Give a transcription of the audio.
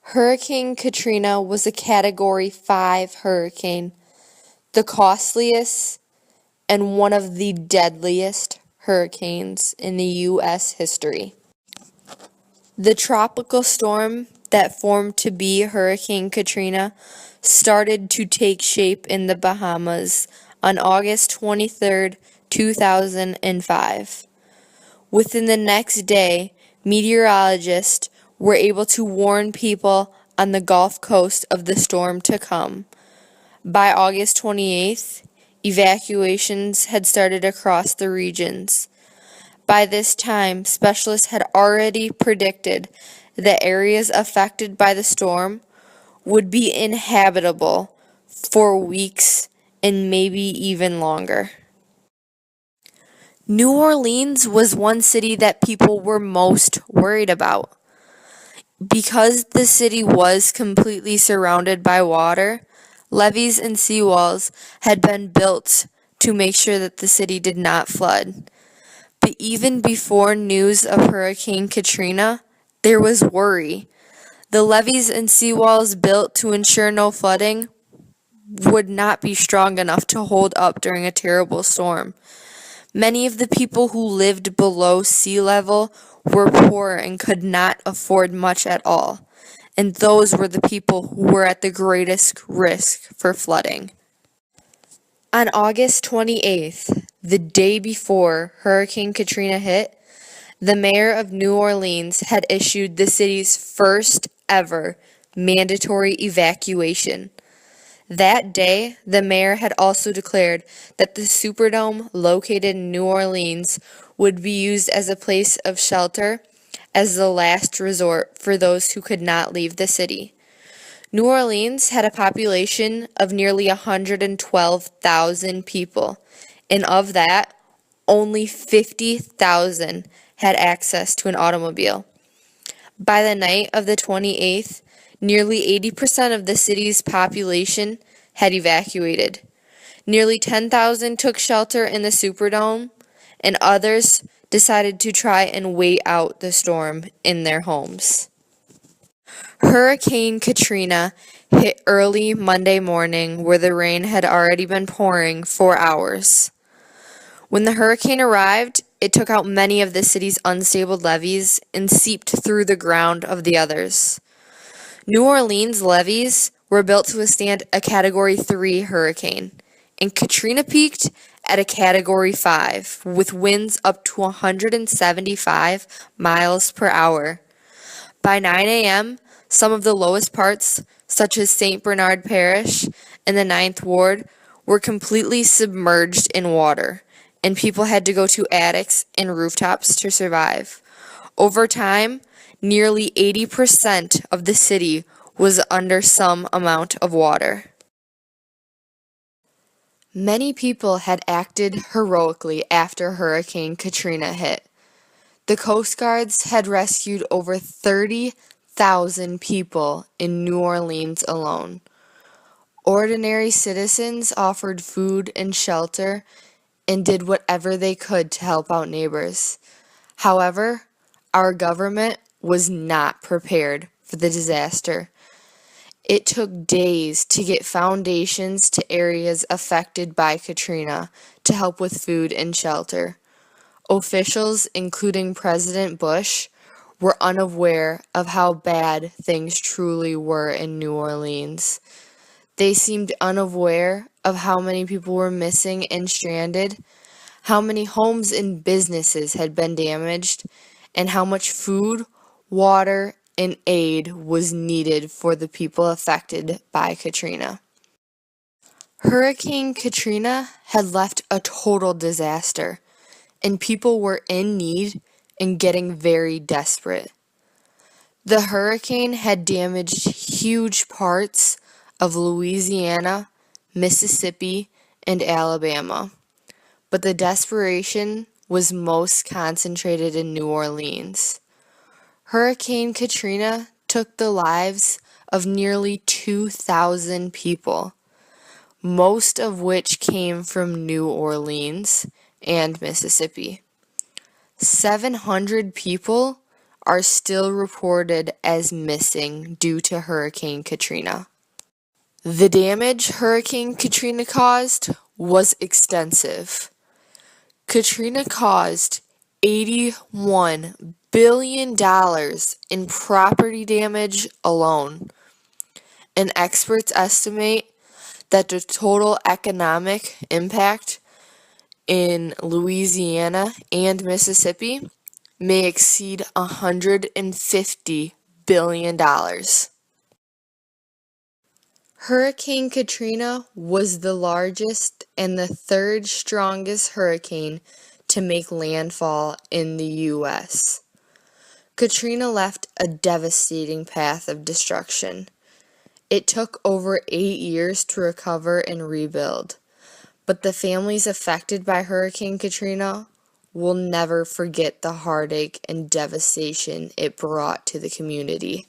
Hurricane Katrina was a Category 5 hurricane, the costliest and one of the deadliest hurricanes in the U.S. history. The tropical storm that formed to be Hurricane Katrina started to take shape in the Bahamas on August 23, 2005. Within the next day, meteorologists were able to warn people on the Gulf Coast of the storm to come. By August 28th, evacuations had started across the regions. By this time, specialists had already predicted that areas affected by the storm would be inhabitable for weeks and maybe even longer. New Orleans was one city that people were most worried about. Because the city was completely surrounded by water, levees and seawalls had been built to make sure that the city did not flood. But even before news of Hurricane Katrina, there was worry. The levees and seawalls built to ensure no flooding would not be strong enough to hold up during a terrible storm. Many of the people who lived below sea level were poor and could not afford much at all, and those were the people who were at the greatest risk for flooding. On August 28th, the day before Hurricane Katrina hit, the mayor of New Orleans had issued the city's first ever mandatory evacuation. That day, the mayor had also declared that the Superdome located in New Orleans would be used as a place of shelter as the last resort for those who could not leave the city. New Orleans had a population of nearly 112,000 people, and of that, only 50,000 had access to an automobile. By the night of the 28th, nearly 80% of the city's population had evacuated. Nearly 10,000 took shelter in the Superdome, and others decided to try and wait out the storm in their homes. Hurricane Katrina hit early Monday morning where the rain had already been pouring for hours. When the hurricane arrived, it took out many of the city's unstable levees and seeped through the ground of the others. New Orleans levees were built to withstand a Category 3 hurricane, and Katrina peaked at a Category 5 with winds up to 175 miles per hour. By 9 a.m., some of the lowest parts, such as St. Bernard Parish and the 9th Ward, were completely submerged in water, and people had to go to attics and rooftops to survive. Over time, nearly 80% of the city was under some amount of water. Many people had acted heroically after Hurricane Katrina hit. The Coast Guards had rescued over 30,000 people in New Orleans alone. Ordinary citizens offered food and shelter and did whatever they could to help out neighbors. However, our government was not prepared for the disaster. It took days to get foundations to areas affected by Katrina to help with food and shelter. Officials, including President Bush, were unaware of how bad things truly were in New Orleans. They seemed unaware of how many people were missing and stranded, how many homes and businesses had been damaged, and how much food, water, and aid was needed for the people affected by Katrina. Hurricane Katrina had left a total disaster, and people were in need and getting very desperate. The hurricane had damaged huge parts of Louisiana, Mississippi, and Alabama, but the desperation was most concentrated in New Orleans. Hurricane Katrina took the lives of nearly 2,000 people, most of which came from New Orleans and Mississippi. 700 people are still reported as missing due to Hurricane Katrina. The damage Hurricane Katrina caused was extensive. Katrina caused $81 billion in property damage alone, and experts estimate that the total economic impact in Louisiana and Mississippi may exceed $150 billion. Hurricane Katrina was the largest and the third strongest hurricane to make landfall in the U.S. Katrina left a devastating path of destruction. It took over 8 years to recover and rebuild, but the families affected by Hurricane Katrina will never forget the heartache and devastation it brought to the community.